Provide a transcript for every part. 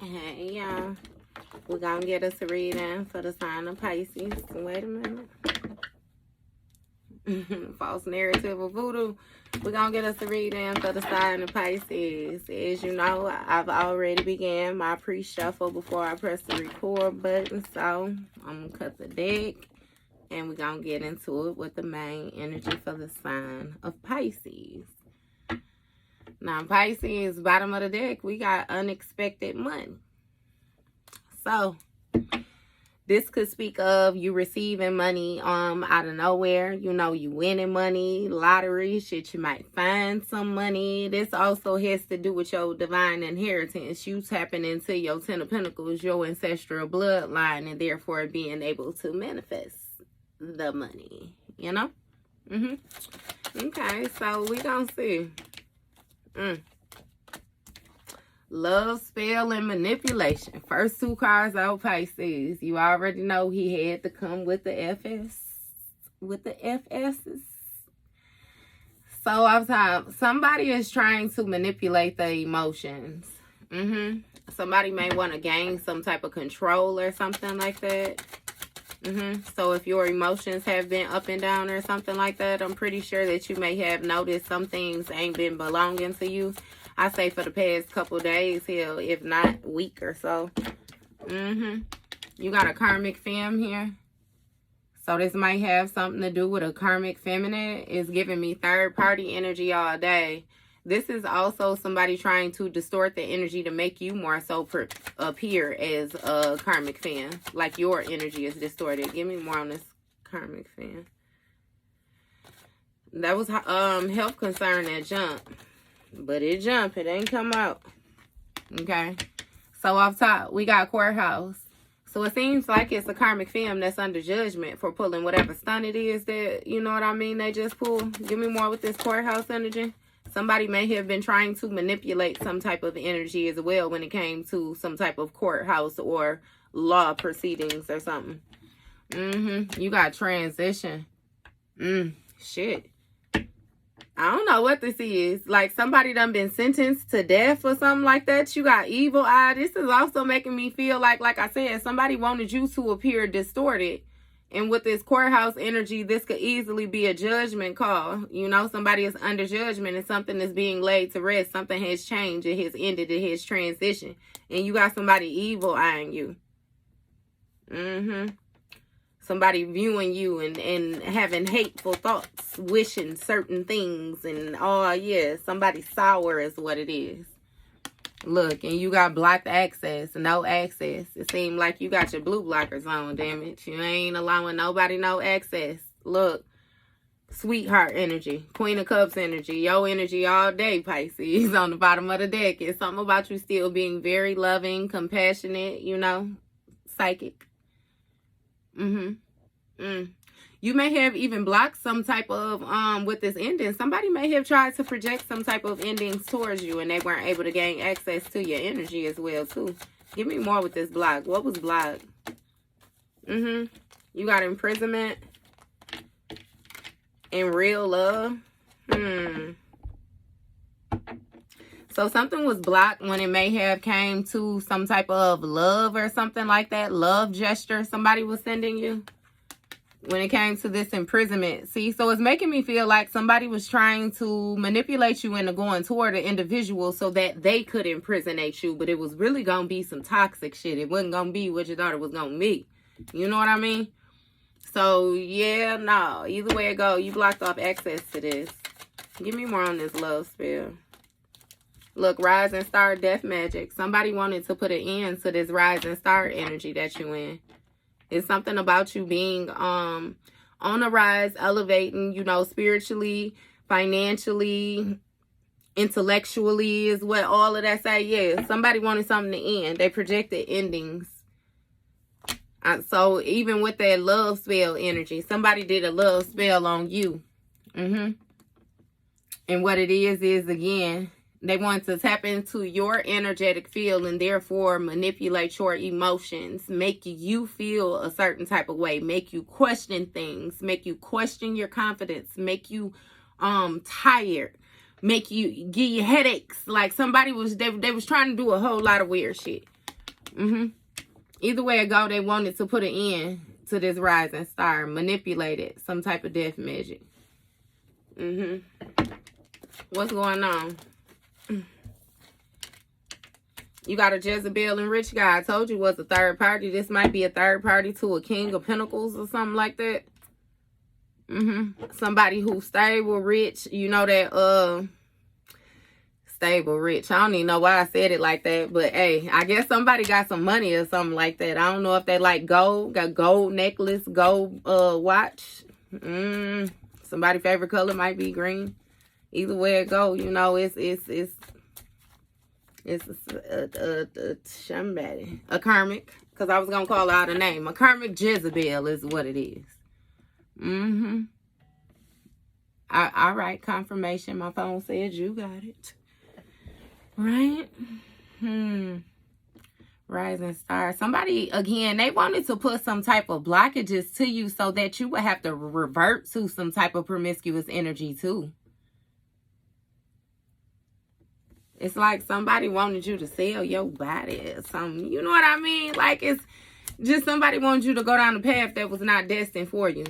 Hey, y'all. We're going to get us a reading for the sign of Pisces. Wait a minute. False narrative of voodoo. We're going to get us a reading for the sign of Pisces. As you know, I've already began my pre-shuffle before I press the record button. So, I'm going to cut the deck. And we're going to get into it with the main energy for the sign of Pisces. Now, Pisces, bottom of the deck, we got unexpected money. So, this could speak of you receiving money out of nowhere. You know, you winning money, lottery, shit, you might find some money. This also has to do with your divine inheritance. You tapping into your Ten of Pentacles, your ancestral bloodline, and therefore being able to manifest the money, you know? Okay, so we gonna see. Love, spell, and manipulation. First two cards out, Pisces. You already know he had to come with the FS. With the FSs. So, off somebody is trying to manipulate the emotions. Somebody may want to gain some type of control or something like that. So if your emotions have been up and down or something like that, I'm pretty sure that you may have noticed some things ain't been belonging to you. I say for the past couple days, hell, if not week or so. You got a karmic femme here. So this might have something to do with a karmic feminine. It's giving me third party energy all day. This is also somebody trying to distort the energy to make you more so appear as a karmic fan. Like your energy is distorted. Give me more on this karmic fan. That was health concern that jump. But it jumped. It ain't come out. Okay. So off top, we got courthouse. So it seems like it's a karmic femme that's under judgment for pulling whatever stunt it is that, you know what I mean, they just pull. Give me more with this courthouse energy. Somebody may have been trying to manipulate some type of energy as well when it came to some type of courthouse or law proceedings or something. You got transition. Shit. I don't know what this is. Like somebody done been sentenced to death or something like that. You got evil eye. This is also making me feel like I said, somebody wanted you to appear distorted. And with this courthouse energy, this could easily be a judgment call. You know, somebody is under judgment and something is being laid to rest. Something has changed. It has ended. It has transitioned. And you got somebody evil eyeing you. Somebody viewing you and having hateful thoughts, wishing certain things. And, oh, yeah, somebody sour is what it is. Look, and you got blocked access, no access. It seemed like you got your blue blockers on, damn it. You ain't allowing nobody no access. Look, sweetheart energy, Queen of Cups energy, your energy all day, Pisces, on the bottom of the deck. It's something about you still being very loving, compassionate, you know, psychic. You may have even blocked some type of, with this ending, somebody may have tried to project some type of endings towards you and they weren't able to gain access to your energy as well, too. Give me more with this block. What was blocked? You got imprisonment and real love. So something was blocked when it may have came to some type of love or something like that. Love gesture somebody was sending you. When it came to this imprisonment. See, so it's making me feel like somebody was trying to manipulate you into going toward an individual so that they could imprisonate you. But it was really going to be some toxic shit. It wasn't going to be what you thought it was going to be. You know what I mean? So, yeah, no. Either way it go, you blocked off access to this. Give me more on this love spell. Look, rising star, death magic. Somebody wanted to put an end to this rising star energy that you in. It's something about you being on a rise, elevating, you know, spiritually, financially, intellectually is what all of that say. Yeah, somebody wanted something to end. They projected endings. So even with that love spell energy, somebody did a love spell on you. And what it is again, they want to tap into your energetic field and therefore manipulate your emotions, make you feel a certain type of way, make you question things, make you question your confidence, make you tired, make you give you headaches. Like somebody was, they was trying to do a whole lot of weird shit. Either way it go, they wanted to put an end to this rising star. Manipulate it. Some type of death magic. What's going on? You got a Jezebel and rich guy. I told you was a third party. This might be a third party to a King of Pentacles or something like that. Somebody who's stable, rich. You know that, stable, rich. I don't even know why I said it like that. But, hey, I guess somebody got some money or something like that. I don't know if they like gold. Got gold necklace, gold watch. Somebody's favorite color might be green. Either way it go, you know, it's somebody. A karmic. Because I was going to call out a name. A karmic Jezebel is what it is. All right, confirmation. My phone said you got it. Right? Rising star. Somebody, again, they wanted to put some type of blockages to you so that you would have to revert to some type of promiscuous energy too. It's like somebody wanted you to sell your body or something. You know what I mean? Like it's just somebody wanted you to go down a path that was not destined for you.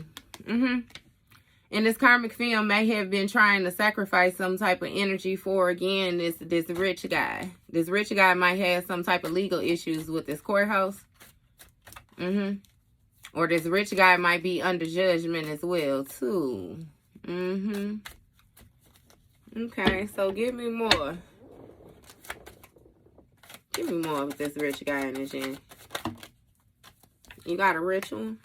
And this karmic film may have been trying to sacrifice some type of energy for, again, this rich guy. This rich guy might have some type of legal issues with this courthouse. Or this rich guy might be under judgment as well, too. Okay, so give me more. Give me more with this rich guy in this end. You got a rich one?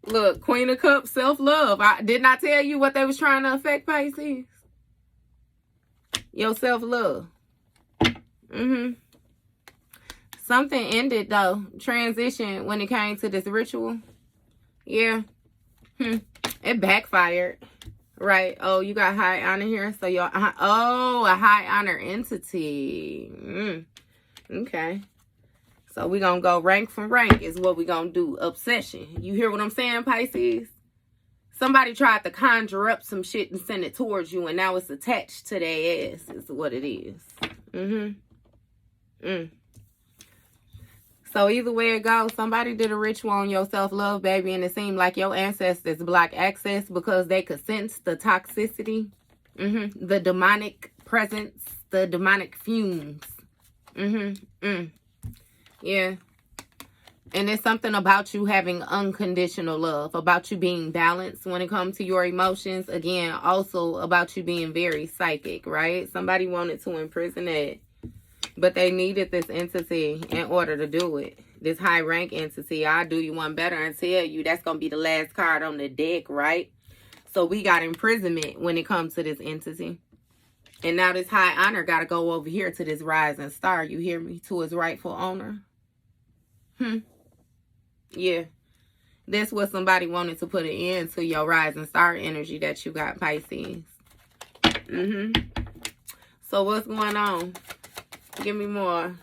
Look, Queen of Cups, self-love. I did not tell you what they was trying to affect, Pisces. Your self-love. Something ended, though. Transition when it came to this ritual. Yeah. It backfired. Right. Oh, you got high honor here. So you're, oh, a high honor entity. Okay. So we're going to go rank from rank is what we're going to do. Obsession. You hear what I'm saying, Pisces? Somebody tried to conjure up some shit and send it towards you, and now it's attached to their ass is what it is. So either way it goes, somebody did a ritual on your self-love, baby, and it seemed like your ancestors block access because they could sense the toxicity, the demonic presence, the demonic fumes. Yeah. And it's something about you having unconditional love, about you being balanced when it comes to your emotions. Again, also about you being very psychic, right? Somebody wanted to imprison it, but they needed this entity in order to do it. This high rank entity. I'll do you one better and tell you that's going to be the last card on the deck, right? So we got imprisonment when it comes to this entity. And now this high honor got to go over here to this rising star. You hear me? To his rightful owner. Yeah. That's what somebody wanted to put an end to your rising star energy that you got, Pisces. So what's going on? Give me more.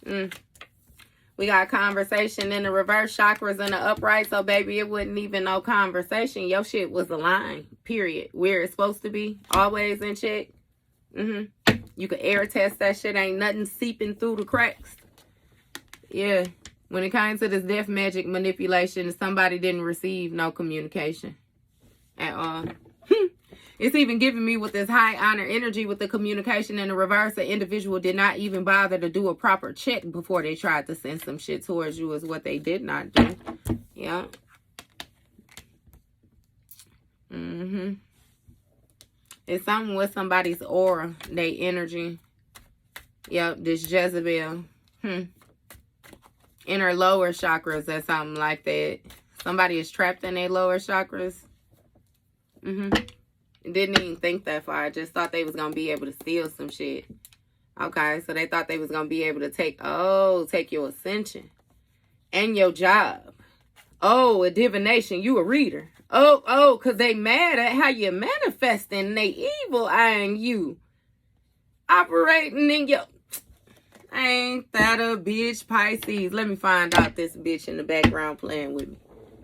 We got conversation in the reverse, chakras in the upright. So, baby, it wasn't even no conversation. Your shit was aligned, period. Where it's supposed to be. Always in check. You can air test that shit. Ain't nothing seeping through the cracks. Yeah. When it came to this death magic manipulation, somebody didn't receive no communication at all. It's even giving me with this high honor energy with the communication in the reverse. The individual did not even bother to do a proper check before they tried to send some shit towards you is what they did not do. Yeah. It's something with somebody's aura, their energy. Yep, this Jezebel. In her lower chakras or something like that. Somebody is trapped in their lower chakras. Didn't even think that far. I just thought they was going to be able to steal some shit. Okay, so they thought they was going to be able to take your ascension. And your job. Oh, a divination. You a reader. Oh, because they mad at how you manifesting. They evil eyeing you. Operating in your... Ain't that a bitch, Pisces? Let me find out this bitch in the background playing with me.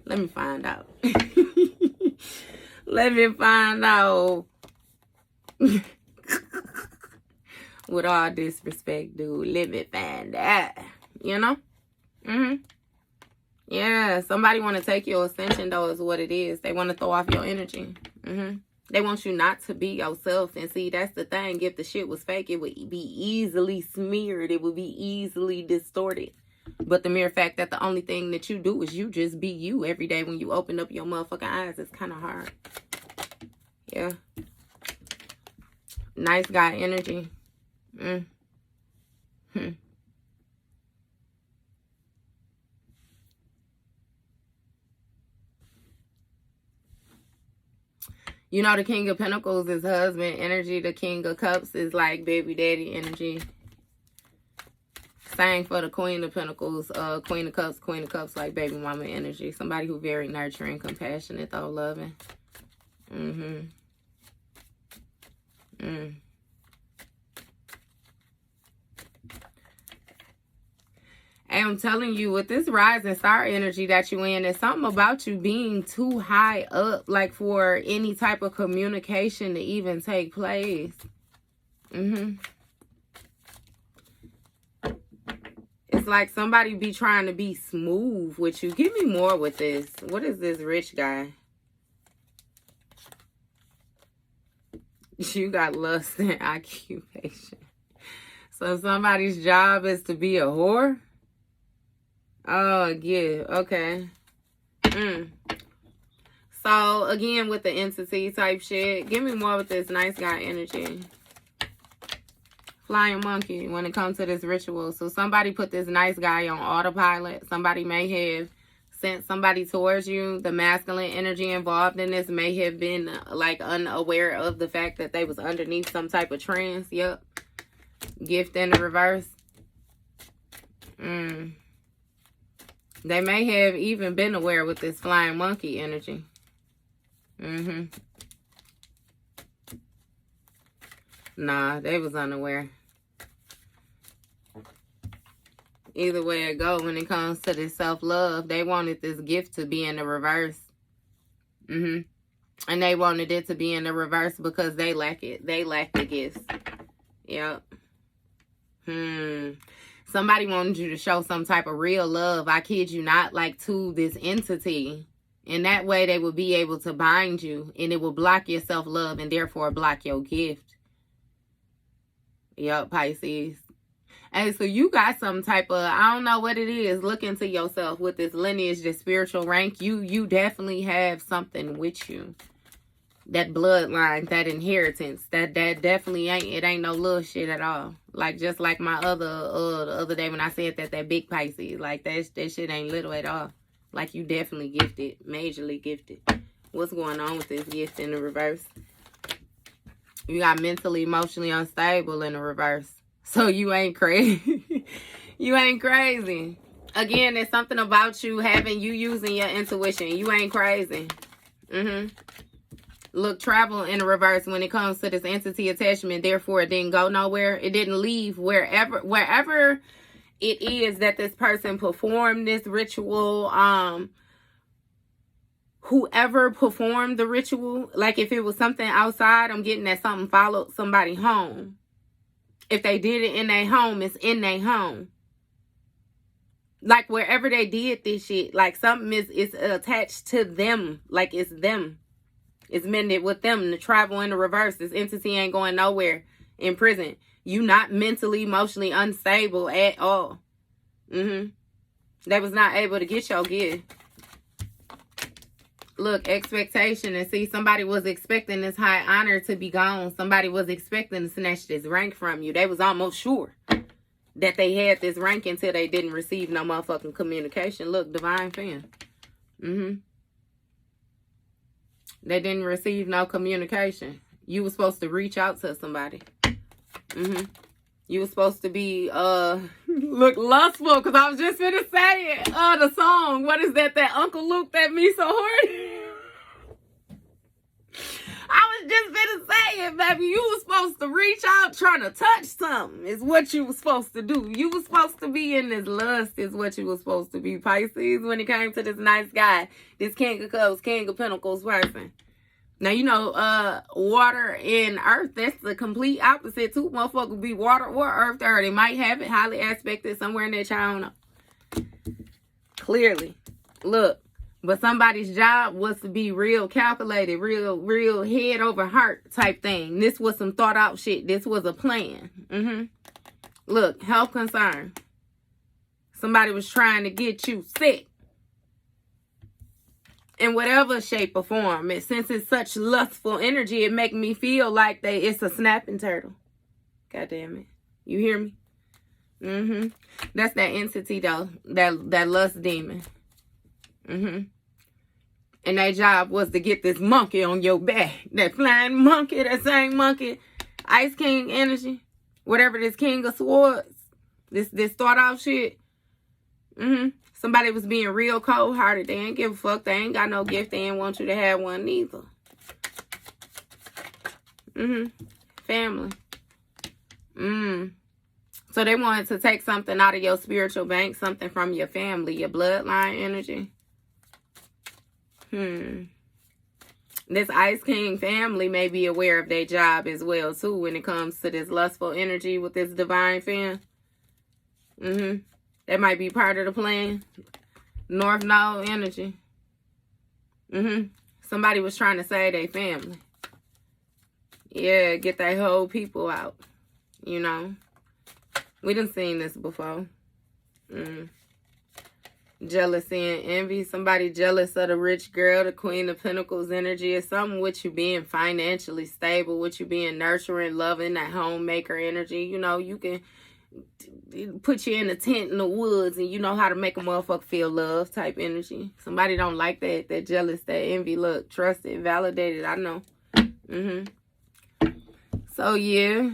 Let me find out. Let me find out. With all disrespect, dude, let me find out. You know? Yeah, somebody want to take your ascension, though, is what it is. They want to throw off your energy. They want you not to be yourself. And see, that's the thing. If the shit was fake, it would be easily smeared. It would be easily distorted. But the mere fact that the only thing that you do is you just be you every day when you open up your motherfucking eyes, it's kind of hard. Yeah. Nice guy energy. You know, the King of Pentacles is husband energy. The King of Cups is like baby daddy energy. Same for the Queen of Pentacles, Queen of Cups like baby mama energy. Somebody who very nurturing, compassionate, though, loving. And I'm telling you, with this rising star energy that you in, there's something about you being too high up, like for any type of communication to even take place. It's like somebody be trying to be smooth with you. Give me more with this. What is this rich guy? You got lust and occupation. So somebody's job is to be a whore? Oh, yeah. Okay. So, again, with the entity type shit, give me more with this nice guy energy. Flying monkey when it comes to this ritual. So somebody put this nice guy on autopilot. Somebody may have sent somebody towards you. The masculine energy involved in this may have been like unaware of the fact that they was underneath some type of trance. Yep. Gift in the reverse. They may have even been aware with this flying monkey energy. Nah, they was unaware. Either way it go, when it comes to this self-love, they wanted this gift to be in the reverse. And they wanted it to be in the reverse because they lack it. They lack the gifts. Yep. Somebody wanted you to show some type of real love, I kid you not, like to this entity. And that way they will be able to bind you, and it will block your self-love and therefore block your gift. Yep, Pisces. Hey, so you got some type of, I don't know what it is. Look into yourself with this lineage, this spiritual rank. You definitely have something with you. That bloodline, that inheritance, that definitely ain't no little shit at all. Like, just like my the other day when I said that big Pisces, like that shit ain't little at all. Like, you definitely gifted, majorly gifted. What's going on with this gift in the reverse? You got mentally, emotionally unstable in the reverse. So you ain't crazy. You ain't crazy. Again, there's something about you using your intuition. You ain't crazy. Look, travel in the reverse when it comes to this entity attachment. Therefore, it didn't go nowhere. It didn't leave wherever it is that this person performed this ritual. Whoever performed the ritual, like if it was something outside, I'm getting that something followed somebody home. If they did it in their home, it's in their home. Like wherever they did this shit, like something is attached to them. Like it's them. It's mended with them. The travel in the reverse. This entity ain't going nowhere in prison. You not mentally, emotionally unstable at all. They was not able to get your gift. Look, expectation. And see, somebody was expecting this high honor to be gone. Somebody was expecting to snatch this rank from you. They was almost sure that they had this rank until they didn't receive no motherfucking communication. Look, divine fan. They didn't receive no communication. You were supposed to reach out to somebody. You were supposed to be, look, lustful, because I was just finna say it. The song, what is that Uncle Luke, that me so hard? I was just finna say it, baby. You were supposed to reach out trying to touch something is what you were supposed to do. You were supposed to be in this lust is what you were supposed to be, Pisces, when it came to this nice guy, this King of Cups, King of Pentacles person. Now, you know, water and earth, that's the complete opposite too. Motherfucker be water or earth or they might have it highly aspected somewhere in their child. I don't know. Clearly. Look. But somebody's job was to be real calculated, real head over heart type thing. This was some thought out shit. This was a plan. Look, health concern. Somebody was trying to get you sick. In whatever shape or form. And since it's such lustful energy, it make me feel like it's a snapping turtle. God damn it. You hear me? That's that entity though. That lust demon. And their job was to get this monkey on your back. That flying monkey, that same monkey. Ice King energy. Whatever this King of Swords. This thought out shit. Somebody was being real cold-hearted. They ain't give a fuck. They ain't got no gift. They ain't want you to have one neither. Family. So they wanted to take something out of your spiritual bank. Something from your family. Your bloodline energy. This Ice King family may be aware of their job as well, too, when it comes to this lustful energy with this divine fan. That might be part of the plan. North Node energy. Somebody was trying to save their family. Yeah, get that whole people out. You know. We done seen this before. Jealousy and envy. Somebody jealous of the rich girl, the Queen of Pentacles energy. It's something with you being financially stable, with you being nurturing, loving, that homemaker energy. You know, you can put you in a tent in the woods and you know how to make a motherfucker feel love type energy. Somebody don't like that jealous, that envy. Look, trusted, validated. I know. So, yeah.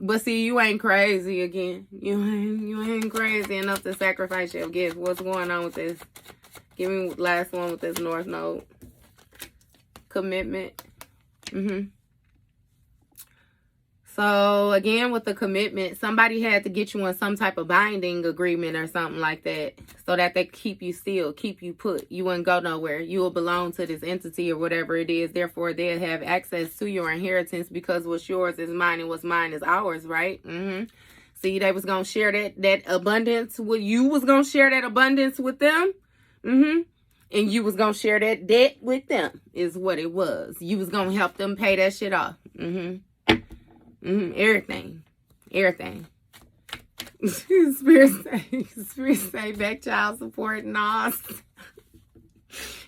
But see, you ain't crazy again. You ain't crazy enough to sacrifice your gift. What's going on with this? Give me the last one with this North Node. Commitment. So, again, with the commitment, somebody had to get you in some type of binding agreement or something like that. So that they keep you still, keep you put. You wouldn't go nowhere. You will belong to this entity or whatever it is. Therefore, they'll have access to your inheritance because what's yours is mine and what's mine is ours, right? See, they was going to share that abundance with you. Was going to share that abundance with them. And you was going to share that debt with them is what it was. You was going to help them pay that shit off. Everything. Spirit say back child support and all.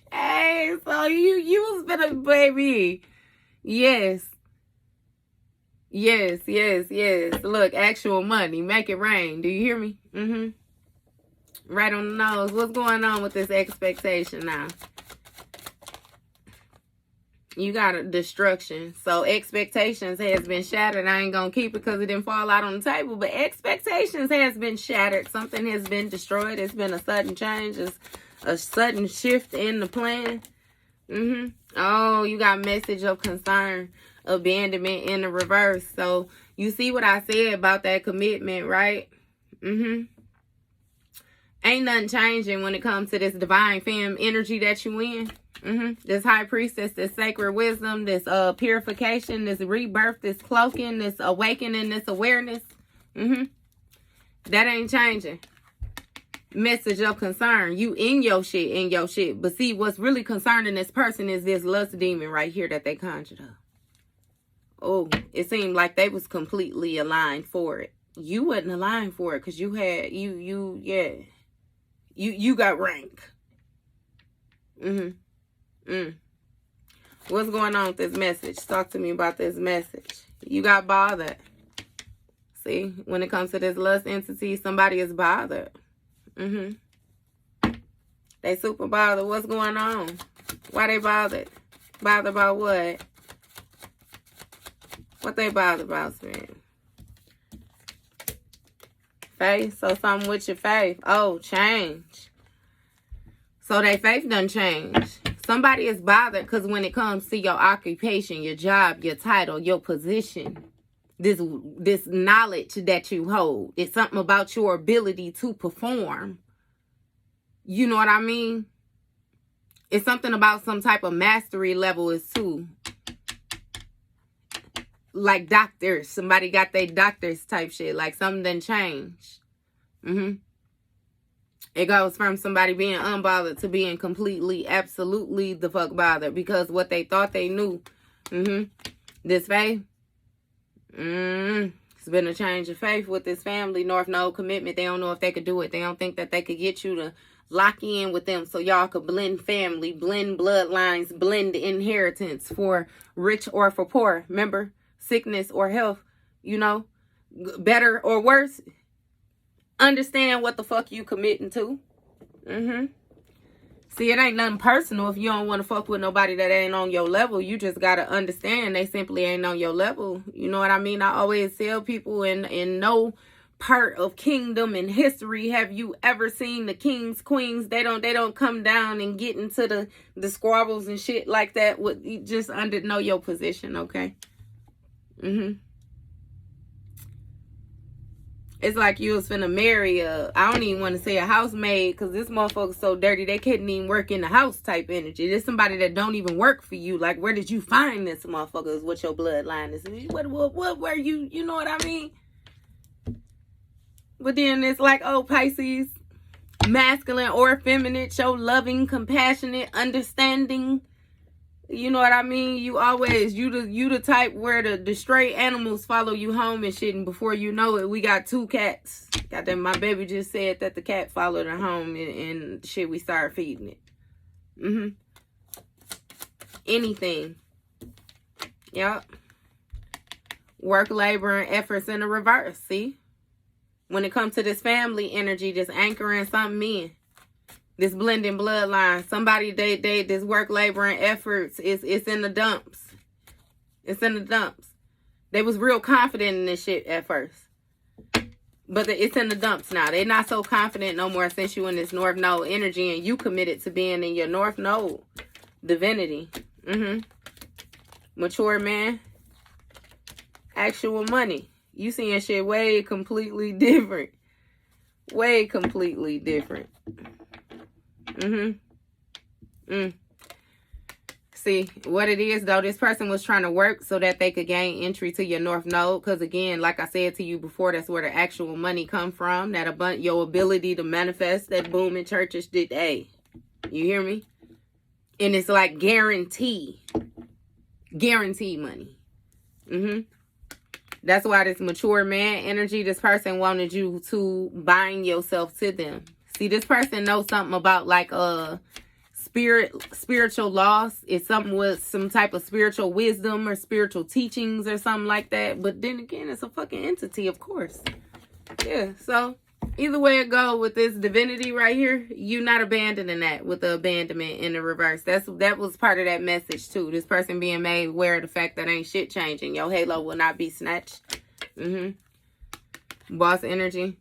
Hey, so you was been a baby. Yes. Look, actual money. Make it rain. Do you hear me? Right on the nose. What's going on with this expectation now? You got a destruction. So expectations has been shattered. I ain't gonna keep it because it didn't fall out on the table. But expectations has been shattered. Something has been destroyed. It's been a sudden change. It's a sudden shift in the plan. Oh, you got message of concern. Abandonment in the reverse. So you see what I said about that commitment, right? Ain't nothing changing when it comes to this divine femme energy that you in. This high priestess, this sacred wisdom, this purification, this rebirth, this cloaking, this awakening, this awareness. That ain't changing. Message of concern. You in your shit. But see, what's really concerning this person is this lust demon right here that they conjured up. Oh, it seemed like they was completely aligned for it. You wasn't aligned for it because you had, you got rank. What's going on with this message? Talk to me about this message. You got bothered. See, when it comes to this lust entity, somebody is bothered. They super bothered. What's going on? Why they bothered? Bothered about what? What they bothered about, man? Faith. So something with your faith. Oh, change. So their faith done changed. Somebody is bothered because when it comes to your occupation, your job, your title, your position, this knowledge that you hold, it's something about your ability to perform. You know what I mean? It's something about some type of mastery level is too. Like doctors. Somebody got their doctors type shit. Like something done changed. It goes from somebody being unbothered to being completely, absolutely the fuck bothered. Because what they thought they knew. This faith. It's been a change of faith with this family. North Node commitment. They don't know if they could do it. They don't think that they could get you to lock in with them so y'all could blend family, blend bloodlines, blend inheritance for rich or for poor. Remember, sickness or health, you know, better or worse. Understand what the fuck you committing to. See, it ain't nothing personal if you don't want to fuck with nobody that ain't on your level. You just got to understand they simply ain't on your level. You know what I mean? I always tell people in no part of kingdom and history have you ever seen the kings, queens. They don't come down and get into the squabbles and shit like that. You just know your position, okay? It's like you was finna marry I don't even want to say a housemaid, because this motherfucker's so dirty they couldn't even work in the house type energy. There's somebody that don't even work for you. Like, where did you find this motherfucker is what your bloodline is. What were you know what I mean? But then it's like, oh, Pisces, masculine or feminine, show loving, compassionate, understanding. You know what I mean? You always, you the type where the stray animals follow you home and shit. And before you know it, we got 2 cats. Goddamn, my baby just said that the cat followed her home and shit, we started feeding it. Anything. Yep. Work, labor, and efforts in the reverse. See? When it comes to this family energy, just anchoring something in. This blending bloodline. Somebody, this work, labor, and efforts it's in the dumps. It's in the dumps. They was real confident in this shit at first. But it's in the dumps now. They're not so confident no more since you in this North Node energy and you committed to being in your North Node divinity. Mature man. Actual money. You seeing shit way completely different. Way completely different. See, what it is, though, this person was trying to work so that they could gain entry to your North Node. Because, again, like I said to you before, that's where the actual money come from. That your ability to manifest that boom in churches did. Hey, you hear me? And it's like guaranteed money. That's why this mature man energy, this person wanted you to bind yourself to them. See, this person knows something about like spiritual loss. It's something with some type of spiritual wisdom or spiritual teachings or something like that. But then again, it's a fucking entity, of course. Yeah, so either way it go with this divinity right here, you not abandoning that with the abandonment in the reverse. That was part of that message too. This person being made aware of the fact that ain't shit changing. Your halo will not be snatched. Boss energy.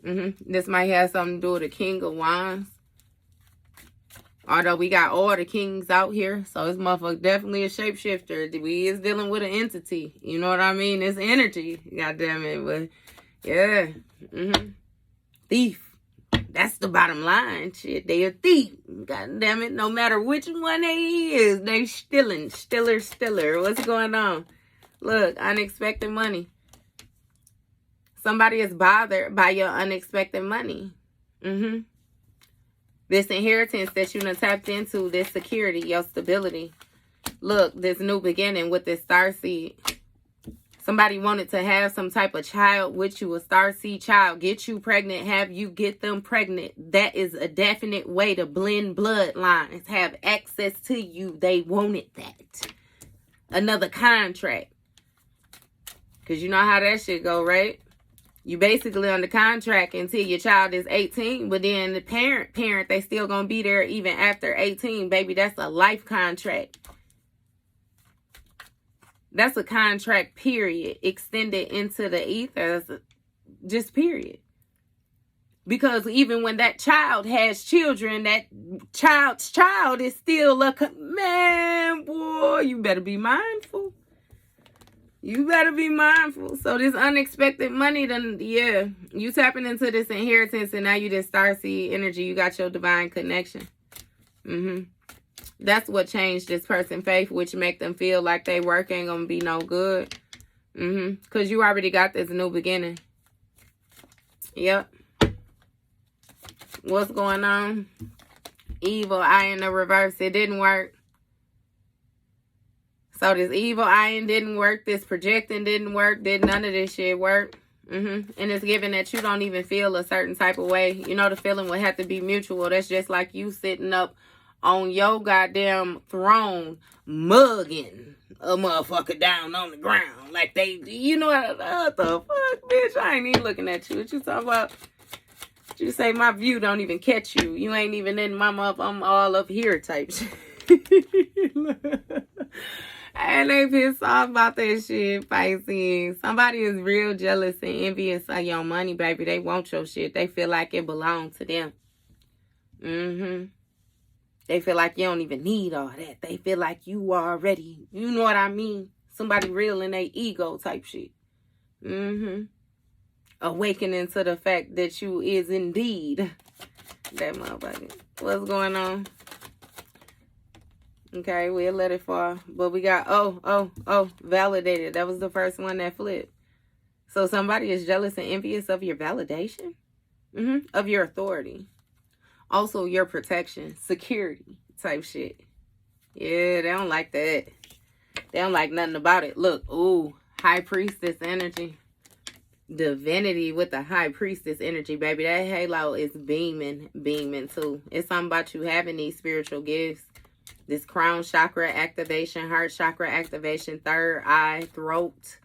This might have something to do with the King of Wands. Although we got all the kings out here. So this motherfucker definitely a shapeshifter. We is dealing with an entity. You know what I mean? It's energy. God damn it. But yeah. Thief. That's the bottom line. Shit. They a thief. God damn it. No matter which one they is. They stealing. Stiller. What's going on? Look. Unexpected money. Somebody is bothered by your unexpected money. This inheritance that you done tapped into, this security, your stability. Look, this new beginning with this starseed. Somebody wanted to have some type of child with you, a starseed child. Get you pregnant, have you get them pregnant. That is a definite way to blend bloodlines. Have access to you. They wanted that. Another contract. Because you know how that shit go, right? You basically on the contract until your child is 18, but then the parent, they still gonna be there even after 18, baby. That's a life contract. That's a contract, period. Extended into the ethers, just period. Because even when that child has children, that child's child is still man, boy, you better be mindful. You better be mindful. So this unexpected money, then you tapping into this inheritance, and now you just starseed energy. You got your divine connection. That's what changed this person's faith, which make them feel like they work ain't gonna be no good. Because you already got this new beginning. Yep. What's going on? Evil eye in the reverse. It didn't work. So this evil eyeing didn't work. This projecting didn't work. Did none of this shit work. And it's given that you don't even feel a certain type of way. You know, the feeling would have to be mutual. That's just like you sitting up on your goddamn throne mugging a motherfucker down on the ground. Like they, you know what the fuck, bitch? I ain't even looking at you. What you talking about? You say my view don't even catch you. You ain't even in my mouth. I'm all up here type shit. And they pissed off about that shit, Pisces. Somebody is real jealous and envious of your money, baby. They want your shit. They feel like it belongs to them. They feel like you don't even need all that. They feel like you already, you know what I mean? Somebody real in their ego type shit. Awakening to the fact that you is indeed that motherfucker. What's going on? Okay, we'll let it fall. But we got, validated. That was the first one that flipped. So somebody is jealous and envious of your validation. Of your authority. Also your protection. Security type shit. Yeah, they don't like that. They don't like nothing about it. Look, ooh, high priestess energy. Divinity with the high priestess energy, baby. That halo is beaming too. It's something about you having these spiritual gifts. This crown chakra activation, heart chakra activation, third eye, throat.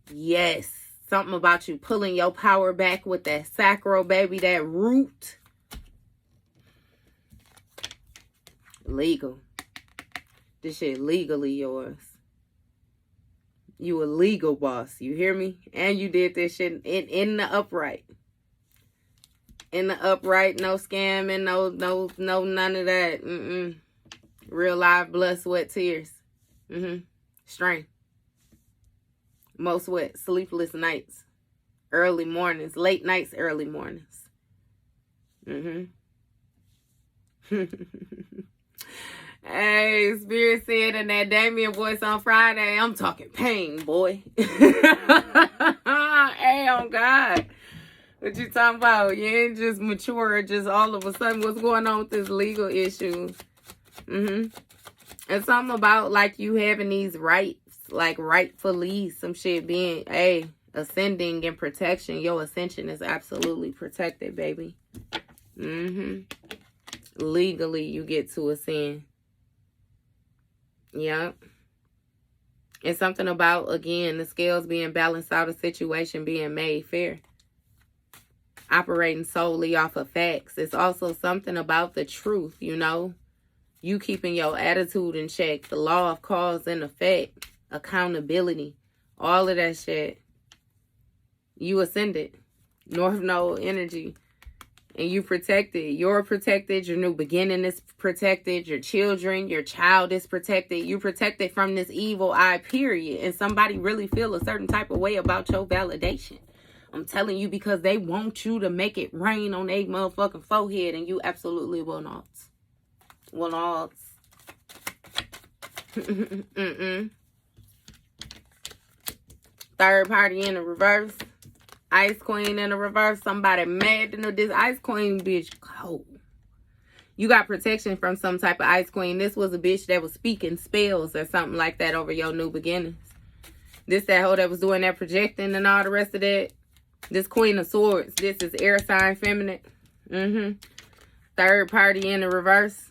Yes. Something about you pulling your power back with that sacral, baby, that root. Legal. This shit legally yours. You a legal boss. You hear me? And you did this shit in the upright. In the upright, no scamming, no, none of that. Real live blood, sweat, tears. Strength. Most sweat, sleepless nights. Early mornings, late nights, early mornings. Hey, Spirit said in that Damien voice on Friday, I'm talking pain, boy. Hey, oh God. What you talking about? You ain't just mature, just all of a sudden. What's going on with this legal issue? And something about like you having these rights, like rightfully some shit being, ascending and protection. Your ascension is absolutely protected, baby. Legally, you get to ascend. Yep. It's something about, again, the scales being balanced out, a situation being made fair. Operating solely off of facts. It's also something about the truth, you know. You keeping your attitude in check. The law of cause and effect. Accountability. All of that shit. You ascended. North Node energy. And you protected. You're protected. Your new beginning is protected. Your children, your child is protected. You protected from this evil eye, period. And somebody really feel a certain type of way about your validation. I'm telling you, because they want you to make it rain on their motherfucking forehead. And you absolutely will not. Will not. Third party in the reverse. Ice Queen in the reverse. Somebody mad to know this Ice Queen bitch cold. You got protection from some type of Ice Queen. This was a bitch that was speaking spells or something like that over your new beginnings. This that hoe that was doing that projecting and all the rest of that. This Queen of Swords. This is air sign feminine. Third party in the reverse.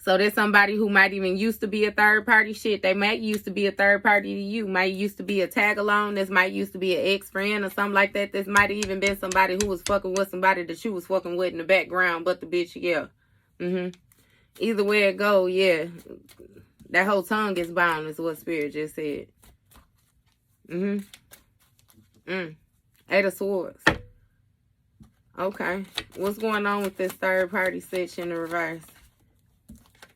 So there's somebody who might even used to be a third party shit. They might used to be a third party to you. Might used to be a tag along. This might used to be an ex-friend or something like that. This might have even been somebody who was fucking with somebody that you was fucking with in the background. But the bitch, yeah. Either way it go, yeah. That whole tongue is bound is what Spirit just said. Eight of Swords. Okay. What's going on with this third party sitch in the reverse?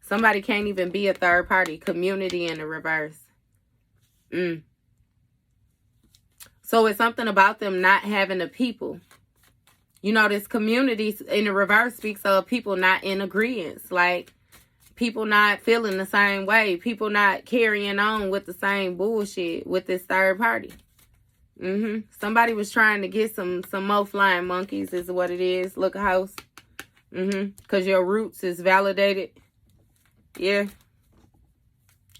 Somebody can't even be a third party. Community in the reverse. So it's something about them not having the people. You know, this community in the reverse speaks of people not in agreement. Like, people not feeling the same way. People not carrying on with the same bullshit with this third party. Somebody was trying to get some more flying monkeys is what it is. Look, a house. Because your roots is validated. Yeah.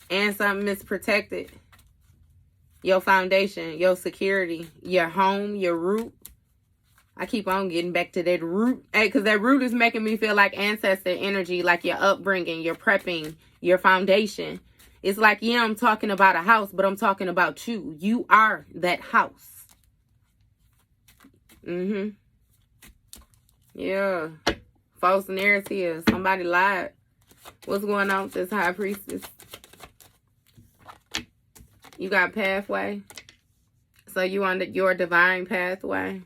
And something is protected. Your foundation, your security, your home, your root. I keep on getting back to that root. Hey, because that root is making me feel like ancestor energy, like your upbringing, your prepping, your foundation. It's like, yeah, I'm talking about a house, but I'm talking about you. You are that house. Yeah. False narrative. Somebody lied. What's going on with this high priestess? You got pathway. So you on your divine pathway.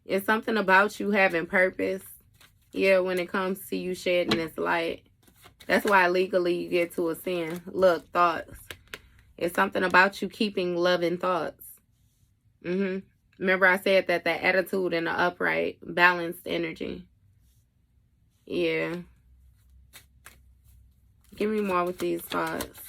It's something about you having purpose. Yeah, when it comes to you shedding this light. That's why legally you get to ascend. Look, thoughts. It's something about you keeping loving thoughts. Remember I said that the attitude and the upright, balanced energy. Yeah. Give me more with these thoughts.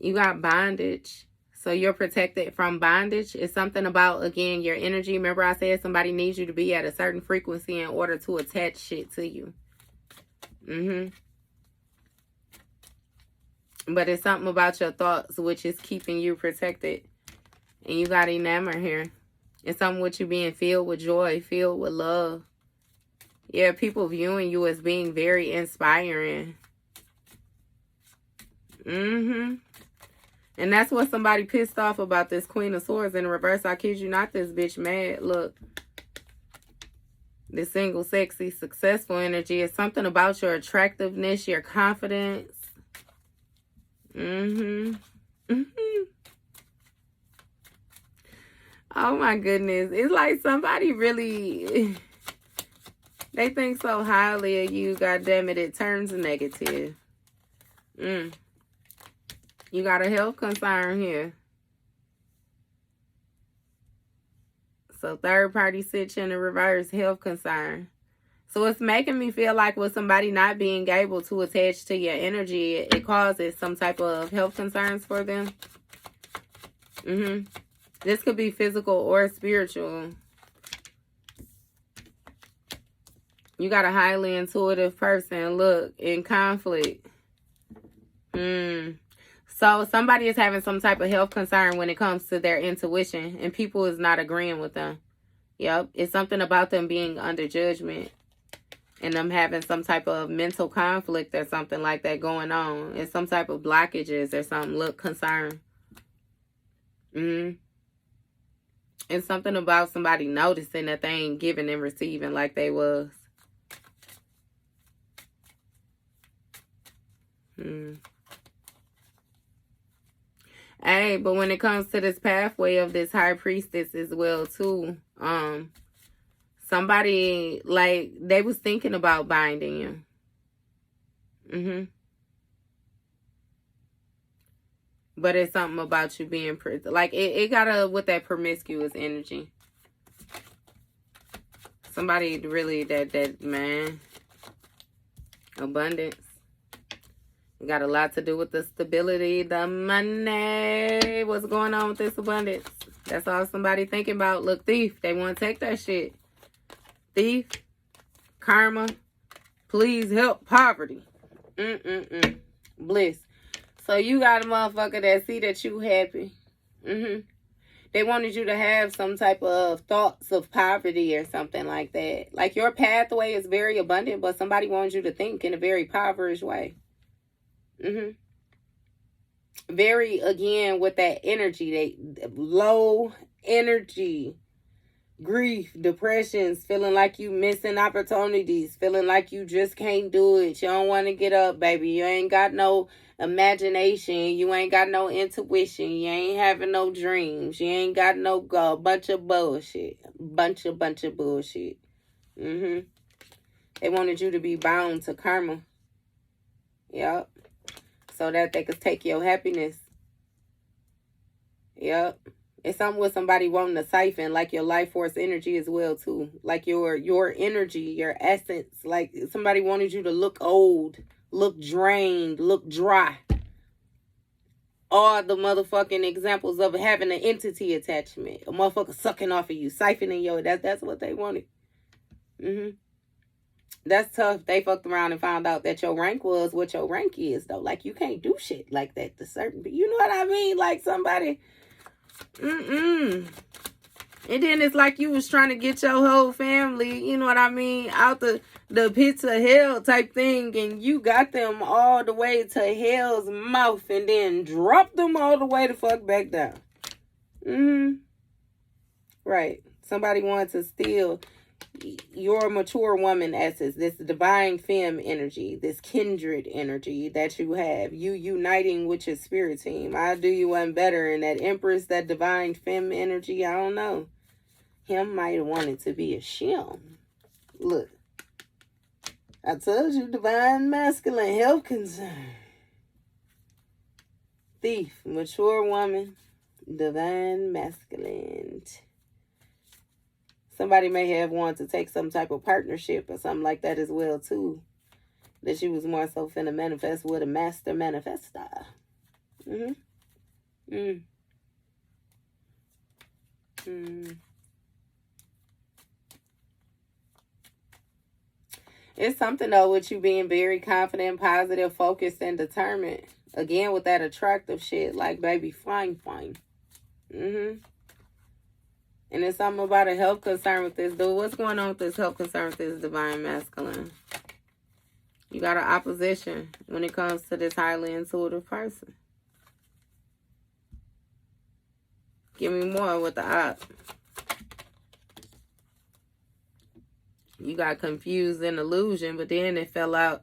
You got bondage. So you're protected from bondage. It's something about, again, your energy. Remember I said somebody needs you to be at a certain frequency in order to attach shit to you. But it's something about your thoughts which is keeping you protected. And you got enamor here. It's something with you being filled with joy, filled with love. Yeah, people viewing you as being very inspiring. And that's what somebody pissed off about this Queen of Swords in reverse. I kid you not, this bitch mad. Look. This single, sexy, successful energy is something about your attractiveness, your confidence. Oh my goodness. It's like somebody really... They think so highly of you. God damn it, it turns negative. You got a health concern here. So third party situation in the reverse, health concern. So it's making me feel like with somebody not being able to attach to your energy, it causes some type of health concerns for them. This could be physical or spiritual. You got a highly intuitive person, look, in conflict. So somebody is having some type of health concern when it comes to their intuition, and people is not agreeing with them. Yep, it's something about them being under judgment and them having some type of mental conflict or something like that going on. It's some type of blockages or something. Look, concern. It's something about somebody noticing that they ain't giving and receiving like they was. Hey, but when it comes to this pathway of this high priestess as well too, somebody, like, they was thinking about binding you. But it's something about you being, like, it got with that promiscuous energy. Somebody really, that man, abundance. It got a lot to do with the stability, the money. What's going on with this abundance? That's all somebody thinking about. Look, thief. They want to take that shit. Thief. Karma. Please help poverty. Bliss. So you got a motherfucker that see that you happy. They wanted you to have some type of thoughts of poverty or something like that. Like your pathway is very abundant, but somebody wants you to think in a very impoverished way. Very, again, with that energy, they low energy, grief, depressions, feeling like you missing opportunities, feeling like you just can't do it. You don't want to get up, baby. You ain't got no imagination. You ain't got no intuition. You ain't having no dreams. You ain't got no bunch of bullshit. Bunch of bullshit. They wanted you to be bound to karma. Yep. So that they could take your happiness. Yep. It's something with somebody wanting to siphon, like your life force energy as well, too. Like your energy, your essence. Like somebody wanted you to look old, look drained, look dry. All the motherfucking examples of having an entity attachment. A motherfucker sucking off of you, siphoning your... That's what they wanted. That's tough. They fucked around and found out that your rank was what your rank is, though. Like, you can't do shit like that to certain people. You know what I mean? Like, somebody... And then it's like you was trying to get your whole family, you know what I mean, out the pits of hell type thing, and you got them all the way to hell's mouth and then dropped them all the way the fuck back down. Right. Somebody wanted to steal your mature woman essence, this divine femme energy, this kindred energy that you have, you uniting with your spirit team. I'll do you one better. And that empress, that divine femme energy, I don't know. Him might have wanted to be a shim. Look. I told you, divine masculine, health concern. Thief, mature woman, divine masculine. Somebody may have wanted to take some type of partnership or something like that as well, too. That she was more so finna manifest with a master manifestor. It's something, though, with you being very confident, positive, focused, and determined. Again, with that attractive shit, like, baby, fine. And there's something about a health concern with this dude. What's going on with this health concern with this divine masculine? You got an opposition when it comes to this highly intuitive person. Give me more with the op. You got confused and illusion, but then it fell out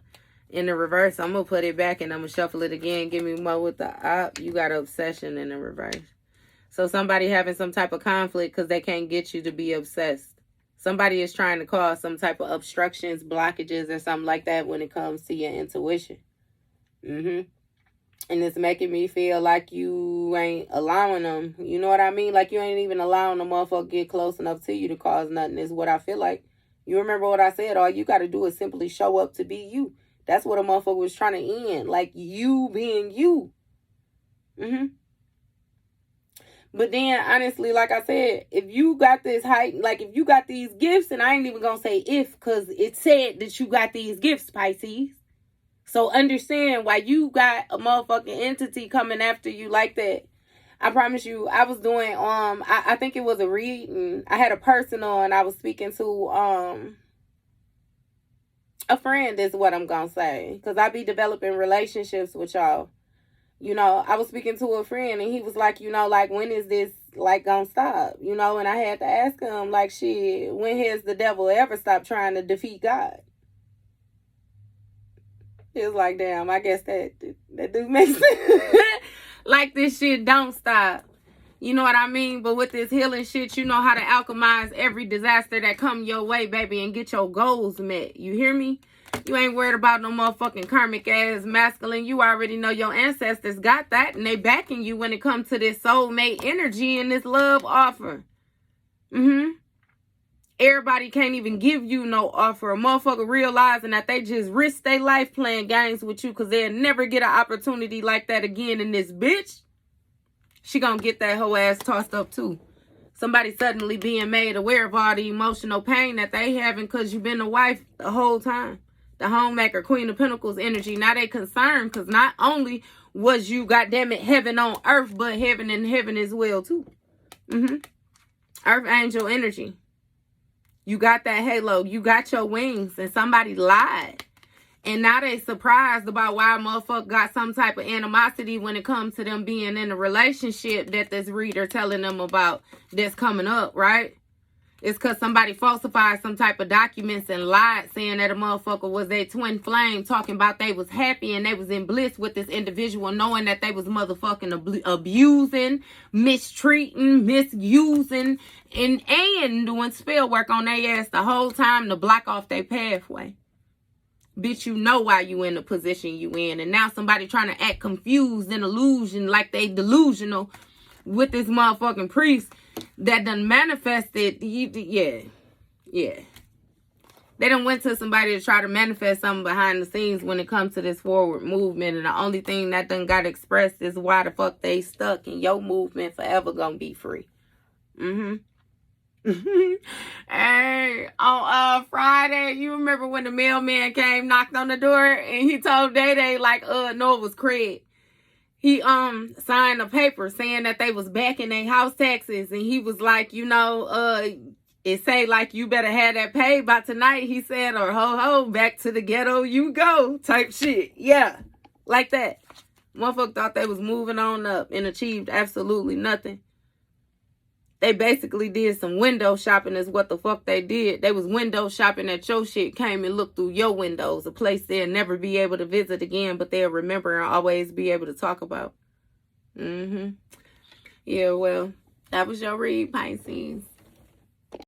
in the reverse. I'm going to put it back and I'm going to shuffle it again. Give me more with the op. You got obsession in the reverse. So somebody having some type of conflict because they can't get you to be obsessed. Somebody is trying to cause some type of obstructions, blockages, or something like that when it comes to your intuition. And it's making me feel like you ain't allowing them. You know what I mean? Like you ain't even allowing the motherfucker get close enough to you to cause nothing is what I feel like. You remember what I said? All you got to do is simply show up to be you. That's what a motherfucker was trying to end. Like you being you. But then, honestly, like I said, if you got this height, like if you got these gifts, and I ain't even going to say if, because it said that you got these gifts, Pisces. So understand why you got a motherfucking entity coming after you like that. I promise you, I was doing, I think it was a reading. I had a personal and I was speaking to, a friend is what I'm going to say. Because I be developing relationships with y'all. You know, I was speaking to a friend and he was like, you know, like, when is this, like, gonna stop? You know, and I had to ask him, like, shit, when has the devil ever stopped trying to defeat God? He was like, damn, I guess that do make sense. Like, this shit don't stop. You know what I mean? But with this healing shit, you know how to alchemize every disaster that come your way, baby, and get your goals met. You hear me? You ain't worried about no motherfucking karmic ass masculine. You already know your ancestors got that, and they backing you when it comes to this soulmate energy and this love offer. Everybody can't even give you no offer. A motherfucker realizing that they just risk their life playing games with you because they'll never get an opportunity like that again in this bitch. She gonna get that whole ass tossed up too. Somebody suddenly being made aware of all the emotional pain that they having because you been a wife the whole time. The homemaker, Queen of Pentacles energy. Now they concerned because not only was you, goddammit, heaven on earth, but heaven in heaven as well too. Earth angel energy. You got that halo. You got your wings. And somebody lied. And now they surprised about why a motherfucker got some type of animosity when it comes to them being in a relationship that this reader telling them about that's coming up, right? It's because somebody falsified some type of documents and lied saying that a motherfucker was their twin flame, talking about they was happy and they was in bliss with this individual, knowing that they was motherfucking abusing, mistreating, misusing, and doing spell work on their ass the whole time to block off their pathway. Bitch, you know why you in the position you in. And now somebody trying to act confused and illusion like they delusional with this motherfucking priest that done manifested. Yeah. They done went to somebody to try to manifest something behind the scenes when it comes to this forward movement. And the only thing that done got expressed is why the fuck they stuck. And your movement forever gonna be free. Hey, on Friday, you remember when the mailman came, knocked on the door, and he told Day like, no, it was Craig. He signed a paper saying that they was back in their house taxes, and he was like, you know, it say like you better have that paid by tonight. He said, or ho back to the ghetto you go type shit. Yeah, like that. Motherfucker thought they was moving on up and achieved absolutely nothing. They basically did some window shopping is what the fuck they did. They was window shopping at your shit, came and looked through your windows, a place they'll never be able to visit again, but they'll remember and always be able to talk about. Yeah, well, that was your read, Pisces.